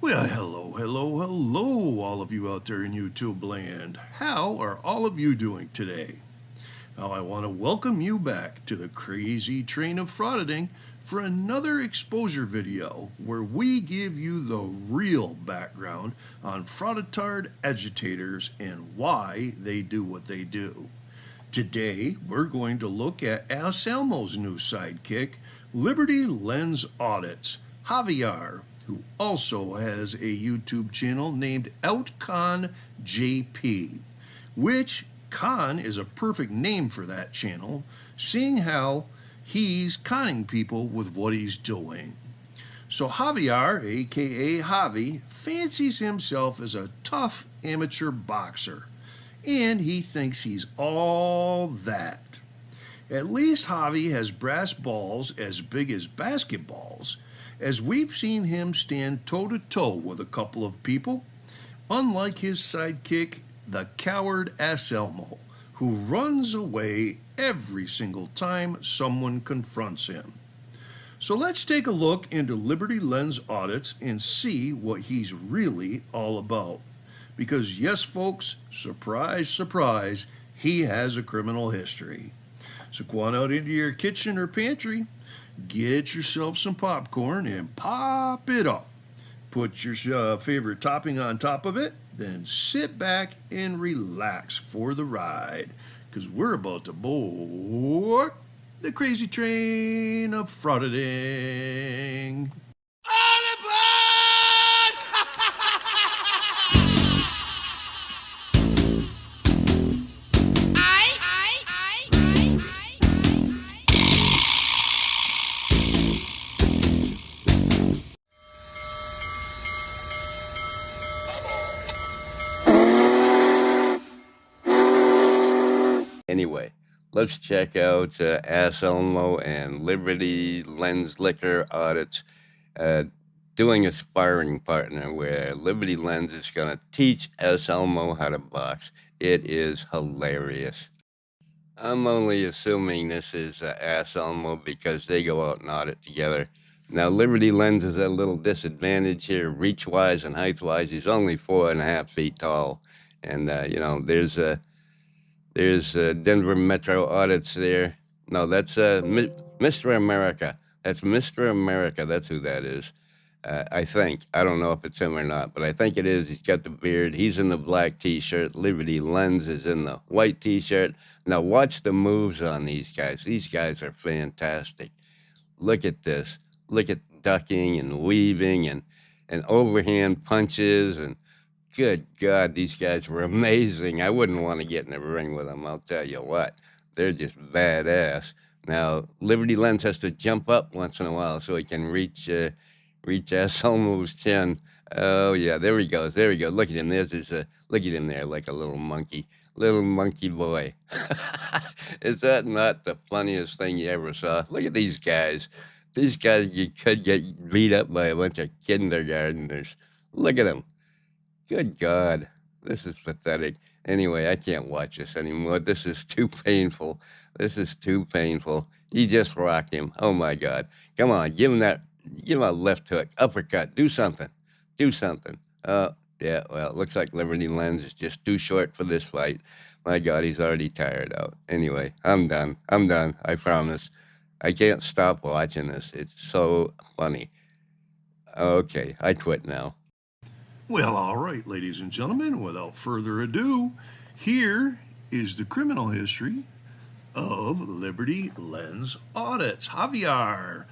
Well, hello, all of you out there in YouTube land. How are all of you doing today? Now, I want to welcome you back to the crazy train of frauditing for another exposure video where we give you the real background on frauditard agitators and why they do what they do. Today, we're going to look at Asselmo's new sidekick, Liberty Lens Audits, Javier, who also has a YouTube channel named OutCon JP, which Con is a perfect name for that channel, seeing how he's conning people with what he's doing. So Javier, aka Javi, fancies himself as a tough amateur boxer, and he thinks he's all that. At least Javi has brass balls as big as basketballs, as we've seen him stand toe-to-toe with a couple of people, unlike his sidekick, the coward Asselmo, who runs away every single time someone confronts him. So let's take a look into Liberty Lens Audits and see what he's really all about. Because yes, folks, surprise, surprise, he has a criminal history. So go on out into your kitchen or pantry, get yourself some popcorn and pop it up. Put your favorite topping on top of it, then sit back and relax for the ride, because we're about to board the crazy train of frauditing. Anyway, let's check out Asselmo and Liberty Lens Liquor Audits doing a sparring partner where Liberty Lens is going to teach Asselmo how to box. It is hilarious. I'm only assuming this is Asselmo because they go out and audit together. Now, Liberty Lens is at a little disadvantage here, reach-wise and height-wise. He's only 4.5 feet tall. And, there's Denver Metro Audits there. No, that's Mr. America. That's Mr. America. That's who that is. I think. I don't know if it's him or not, but I think it is. He's got the beard. He's in the black T-shirt. Liberty Lens is in the white T-shirt. Now watch the moves on these guys. These guys are fantastic. Look at this. Look at ducking and weaving and overhand punches and good God, these guys were amazing. I wouldn't want to get in the ring with them, I'll tell you what. They're just badass. Now, Liberty Lens has to jump up once in a while so he can reach Asselmo's chin. Oh, yeah, there he goes. There he goes. Look at him. Look at him there like a little monkey. Little monkey boy. Is that not the funniest thing you ever saw? Look at these guys. These guys, you could get beat up by a bunch of kindergartners. Look at them. Good God, this is pathetic. Anyway, I can't watch this anymore. This is too painful. This is too painful. You just rocked him. Oh, my God. Come on, give him a left hook, uppercut. Do something. Do something. Yeah, well, it looks like Liberty Lens is just too short for this fight. My God, he's already tired out. Anyway, I'm done. I promise. I can't stop watching this. It's so funny. Okay, I quit now. Well, all right, ladies and gentlemen, without further ado, here is the criminal history of Liberty Lens Audits. Javier,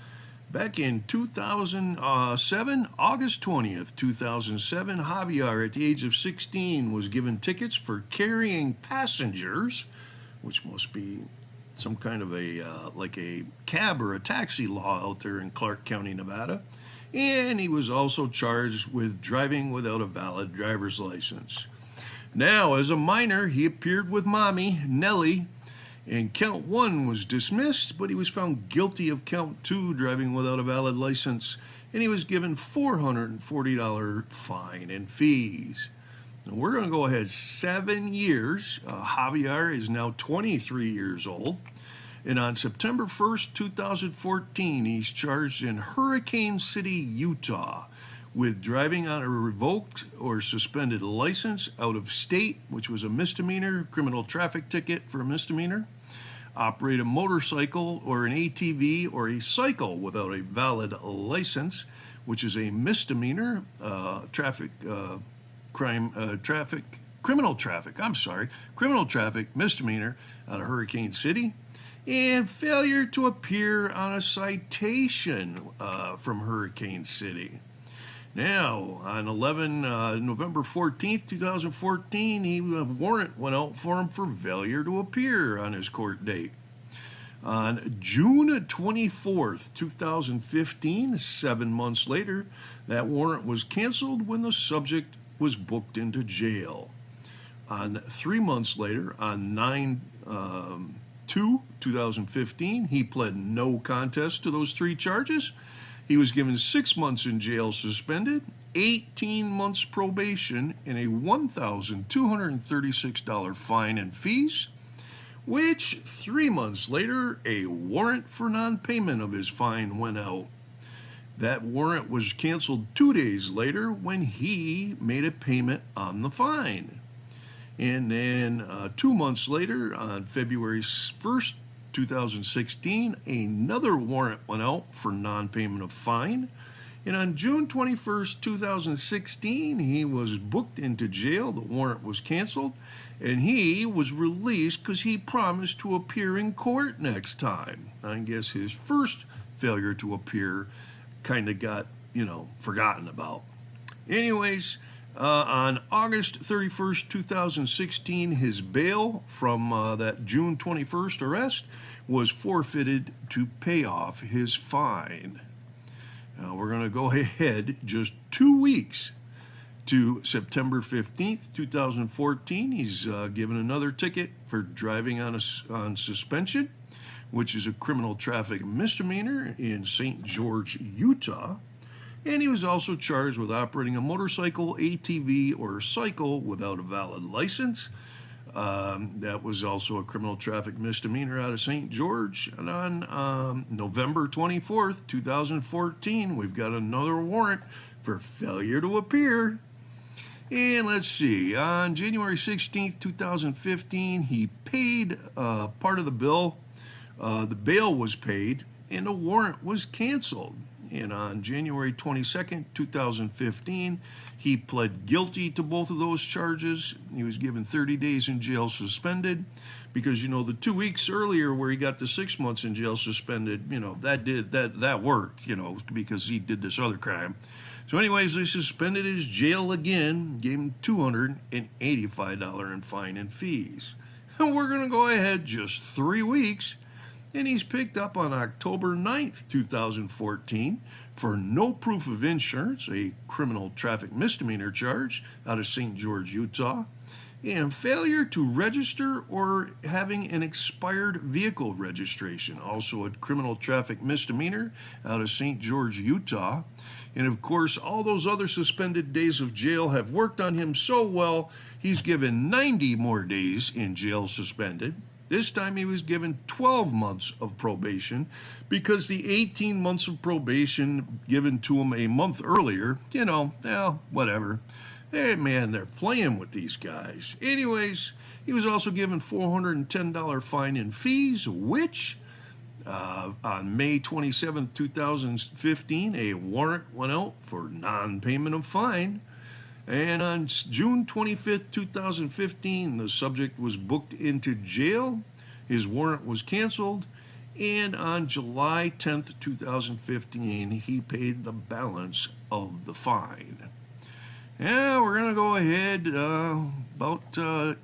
back in 2007, August 20th, 2007, Javier, at the age of 16, was given tickets for carrying passengers, which must be some kind of like a cab or a taxi law out there in Clark County, Nevada. And he was also charged with driving without a valid driver's license. Now, as a minor, he appeared with mommy, Nellie, and count 1 was dismissed, but he was found guilty of count 2, driving without a valid license, and he was given $440 fine and fees. Now, we're going to go ahead 7 years. Javier is now 23 years old. And on September 1st, 2014, he's charged in Hurricane City, Utah, with driving on a revoked or suspended license out of state, which was a misdemeanor, criminal traffic ticket for a misdemeanor. Operate a motorcycle or an ATV or a cycle without a valid license, which is a misdemeanor, criminal traffic misdemeanor out of Hurricane City. And failure to appear on a citation from Hurricane City. Now, on November 14th, 2014, a warrant went out for him for failure to appear on his court date. On June 24th, 2015, 7 months later, that warrant was canceled when the subject was booked into jail. On 3 months later, on 9/2/2015, he pled no contest to those 3 charges. He was given 6 months in jail suspended, 18 months probation, and a $1,236 fine and fees, which 3 months later, a warrant for non-payment of his fine went out. That warrant was canceled 2 days later when he made a payment on the fine. And then 2 months later, on February 1st, 2016, another warrant went out for non-payment of fine. And on June 21st, 2016, he was booked into jail. The warrant was canceled, and he was released because he promised to appear in court next time. I guess his first failure to appear kind of got, forgotten about. Anyways, on August 31st, 2016, his bail from that June 21st arrest was forfeited to pay off his fine. Now we're going to go ahead just 2 weeks to September 15th, 2014. He's given another ticket for driving on suspension, which is a criminal traffic misdemeanor in St. George, Utah. And he was also charged with operating a motorcycle, ATV, or cycle without a valid license. That was also a criminal traffic misdemeanor out of St. George. And on November 24th, 2014, we've got another warrant for failure to appear. And let's see, on January 16th, 2015, he paid part of the bill. The bail was paid, and the warrant was canceled. And on January 22nd, 2015, he pled guilty to both of those charges. He was given 30 days in jail suspended because, the 2 weeks earlier where he got the 6 months in jail suspended, that worked, because he did this other crime. So anyways, they suspended his jail again, gave him $285 in fine and fees. And we're going to go ahead just 3 weeks. And he's picked up on October 9th, 2014 for no proof of insurance, a criminal traffic misdemeanor charge out of St. George, Utah, and failure to register or having an expired vehicle registration, also a criminal traffic misdemeanor out of St. George, Utah. And of course, all those other suspended days of jail have worked on him so well, he's given 90 more days in jail suspended. This time he was given 12 months of probation because the 18 months of probation given to him a month earlier, whatever. Hey, man, they're playing with these guys. Anyways, he was also given $410 fine and fees, which on May 27, 2015, a warrant went out for non-payment of fine. And on June 25th, 2015, the subject was booked into jail. His warrant was canceled. And on July 10th, 2015, he paid the balance of the fine. Yeah, we're going to go ahead about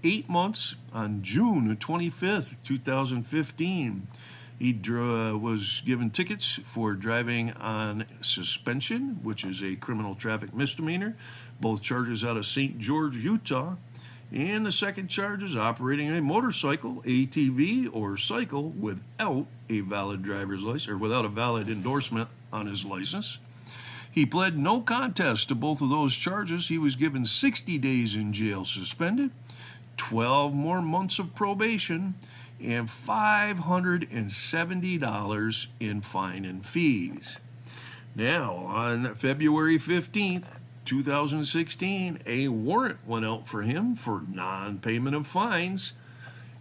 8 months on June 25th, 2015. He was given tickets for driving on suspension, which is a criminal traffic misdemeanor. Both charges out of St. George, Utah. And the second charge is operating a motorcycle, ATV, or cycle without a valid driver's license or without a valid endorsement on his license. He pled no contest to both of those charges. He was given 60 days in jail suspended, 12 more months of probation, and $570 in fine and fees. Now, on February 15th, 2016, a warrant went out for him for non-payment of fines.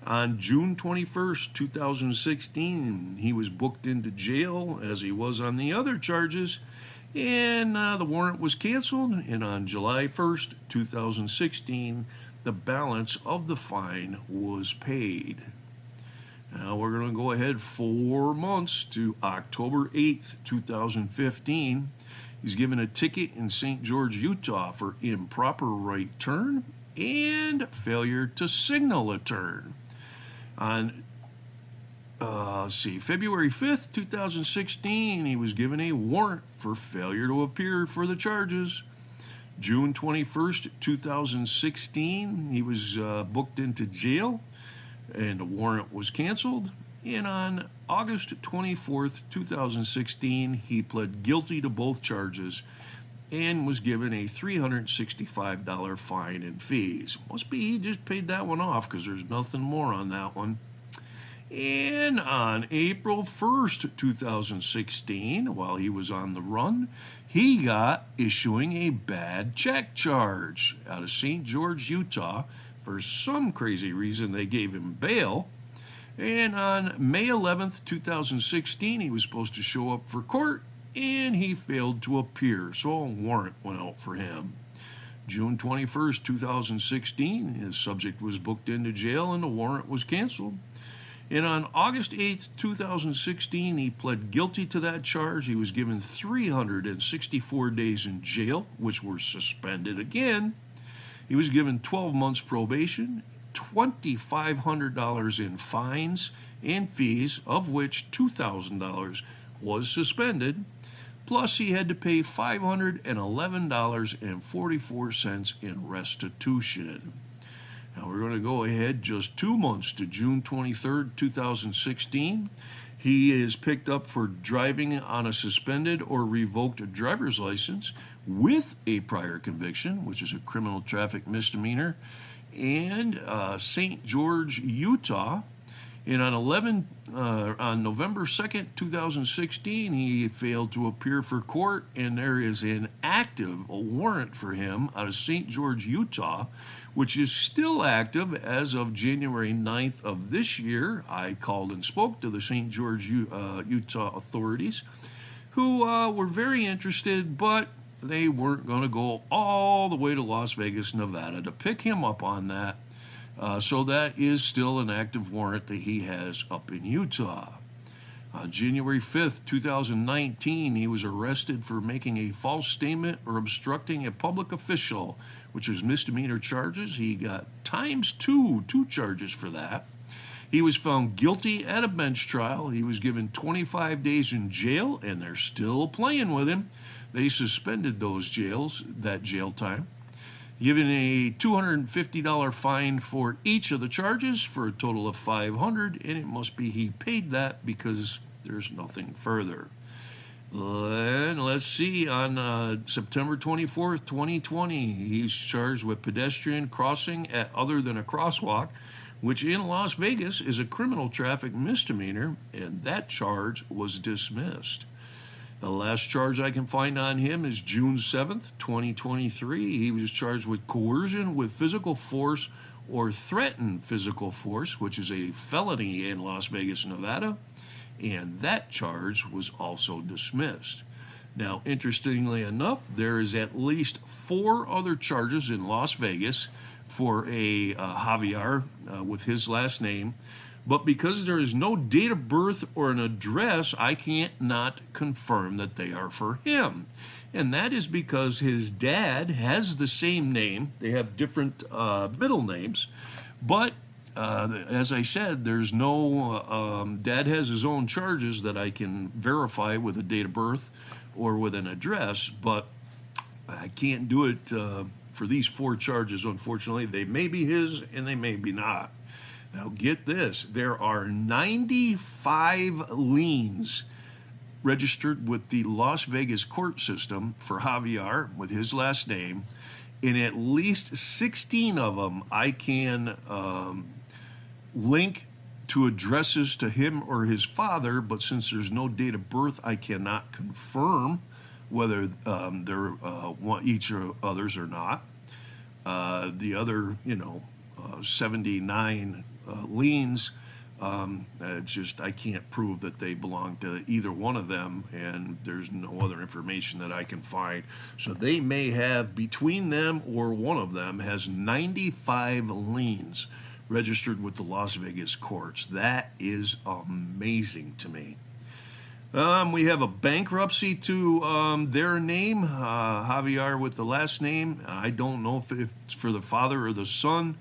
On June 21st, 2016, he was booked into jail as he was on the other charges, and the warrant was canceled. And on July 1st, 2016, the balance of the fine was paid. Now we're going to go ahead 4 months to October 8th, 2015. He's given a ticket in St. George, Utah for improper right turn and failure to signal a turn. On February 5th, 2016, he was given a warrant for failure to appear for the charges. June 21st, 2016, he was booked into jail and the warrant was canceled. And on August 24th, 2016, he pled guilty to both charges and was given a $365 fine and fees. Must be he just paid that one off because there's nothing more on that one. And on April 1st, 2016, while he was on the run, he got issuing a bad check charge out of St. George, Utah. For some crazy reason, they gave him bail. And on May 11th, 2016, he was supposed to show up for court, and he failed to appear, so a warrant went out for him. June 21st, 2016, his subject was booked into jail, and the warrant was canceled. And on August 8th, 2016, he pled guilty to that charge. He was given 364 days in jail, which were suspended again. He was given 12 months probation, $2,500 in fines and fees, of which $2,000 was suspended. Plus, he had to pay $511.44 in restitution. Now, we're going to go ahead just 2 months to June 23rd, 2016. He is picked up for driving on a suspended or revoked driver's license with a prior conviction, which is a criminal traffic misdemeanor, and St. George, Utah. And on November 2nd, 2016, he failed to appear for court, and there is an active warrant for him out of St. George, Utah, which is still active as of January 9th of this year. I called and spoke to the St. George, Utah authorities, who were very interested, but they weren't going to go all the way to Las Vegas, Nevada to pick him up on that. So that is still an active warrant that he has up in Utah. On January 5th, 2019, he was arrested for making a false statement or obstructing a public official, which is misdemeanor charges. He got two charges for that. He was found guilty at a bench trial. He was given 25 days in jail, and they're still playing with him. They suspended that jail time. Given a $250 fine for each of the charges for a total of $500, and it must be he paid that because there's nothing further. And let's see, on September 24th, 2020, he's charged with pedestrian crossing at other than a crosswalk, which in Las Vegas is a criminal traffic misdemeanor, and that charge was dismissed. The last charge I can find on him is June 7th, 2023. He was charged with coercion with physical force or threatened physical force, which is a felony in Las Vegas, Nevada, and that charge was also dismissed. Now, interestingly enough, there is at least 4 other charges in Las Vegas for a Javier with his last name. But because there is no date of birth or an address, I can't not confirm that they are for him. And that is because his dad has the same name. They have different middle names. But as I said, there's no, Dad has his own charges that I can verify with a date of birth or with an address. But I can't do it for these 4 charges, unfortunately. They may be his and they may be not. Now get this, there are 95 liens registered with the Las Vegas court system for Javier with his last name, and at least 16 of them I can link to addresses to him or his father, but since there's no date of birth, I cannot confirm whether they're each or others or not. The other, 79 liens, I can't prove that they belong to either one of them, and there's no other information that I can find. So they may have, between them or one of them, has 95 liens registered with the Las Vegas courts. That is amazing to me. We have a bankruptcy to their name, Javier with the last name. I don't know if it's for the father or the son,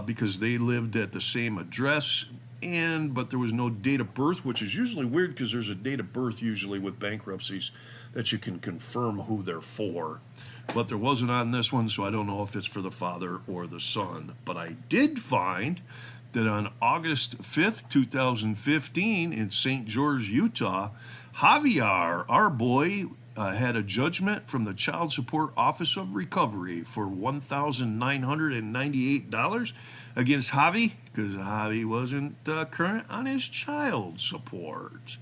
because they lived at the same address, but there was no date of birth, which is usually weird because there's a date of birth usually with bankruptcies that you can confirm who they're for. But there wasn't on this one, so I don't know if it's for the father or the son. But I did find that on August 5th, 2015, in St. George, Utah, Javier, our boy, had a judgment from the Child Support Office of Recovery for $1,998 against Javi, because Javi wasn't current on his child support.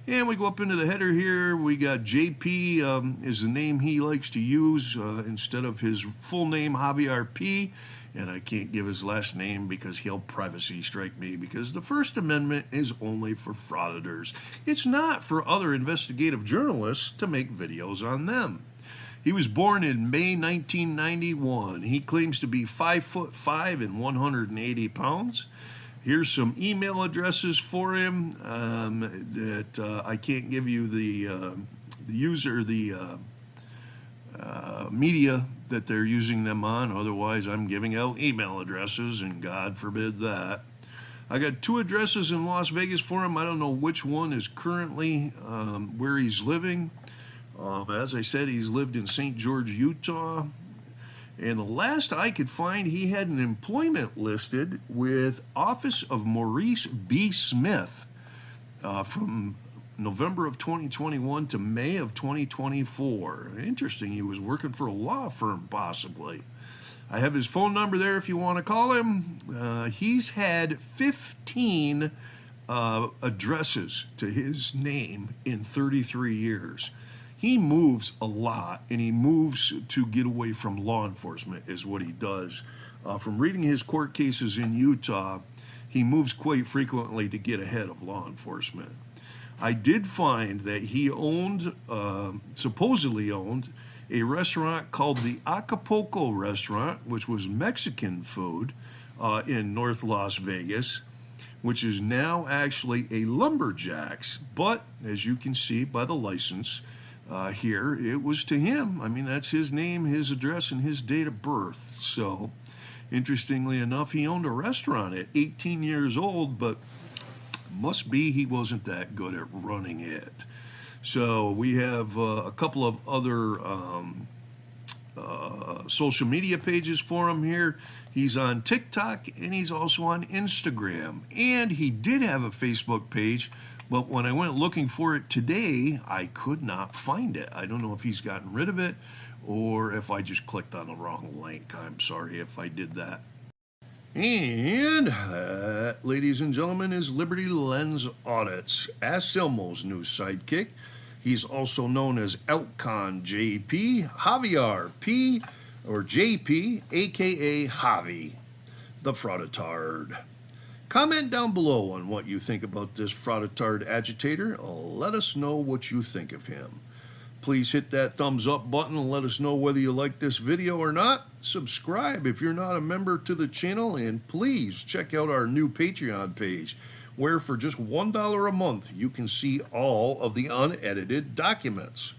And we go up into the header here. We got JP is the name he likes to use instead of his full name, Javier P. And I can't give his last name because he'll privacy strike me, because the First Amendment is only for frauditors. It's not for other investigative journalists to make videos on them. He was born in May 1991. He claims to be 5'5" and 180 pounds. Here's some email addresses for him that I can't give you the media that they're using them on. Otherwise, I'm giving out email addresses, and God forbid that. I got 2 addresses in Las Vegas for him. I don't know which one is currently where he's living. As I said, he's lived in St. George, Utah. And the last I could find, he had an employment listed with Office of Maurice B. Smith from November of 2021 to May of 2024. Interesting, he was working for a law firm, possibly. I have his phone number there if you want to call him. He's had 15 addresses to his name in 33 years. He moves a lot, and he moves to get away from law enforcement is what he does. From reading his court cases in Utah, he moves quite frequently to get ahead of law enforcement. I did find that he supposedly owned, a restaurant called the Acapulco Restaurant, which was Mexican food in North Las Vegas, which is now actually a Lumberjacks. But as you can see by the license here, it was to him. I mean, that's his name, his address, and his date of birth. So, interestingly enough, he owned a restaurant at 18 years old, but must be he wasn't that good at running it. So we have a couple of other social media pages for him here. He's on TikTok, and he's also on Instagram. And he did have a Facebook page, but when I went looking for it today, I could not find it. I don't know if he's gotten rid of it or if I just clicked on the wrong link. I'm sorry if I did that. And that, ladies and gentlemen, is Liberty Lens Audits, Asselmo's new sidekick. He's also known as Outcon JP, Javier P, or JP, aka Javi, the frauditard. Comment down below on what you think about this frauditard agitator. Let us know what you think of him. Please hit that thumbs up button and let us know whether you like this video or not. Subscribe if you're not a member to the channel, and please check out our new Patreon page, where for just $1 a month you can see all of the unedited documents.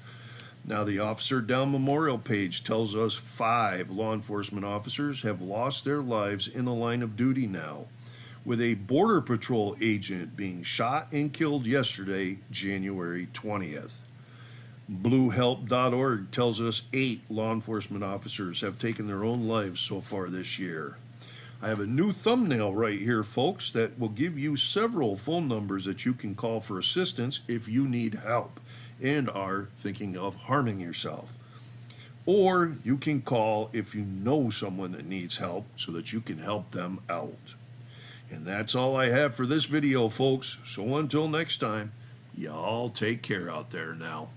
Now, the Officer Down Memorial page tells us 5 law enforcement officers have lost their lives in the line of duty now, with a Border Patrol agent being shot and killed yesterday, January 20th. BlueHelp.org tells us 8 law enforcement officers have taken their own lives so far this year. I have a new thumbnail right here, folks, that will give you several phone numbers that you can call for assistance if you need help and are thinking of harming yourself. Or you can call if you know someone that needs help so that you can help them out. And that's all I have for this video, folks. So until next time, y'all take care out there now.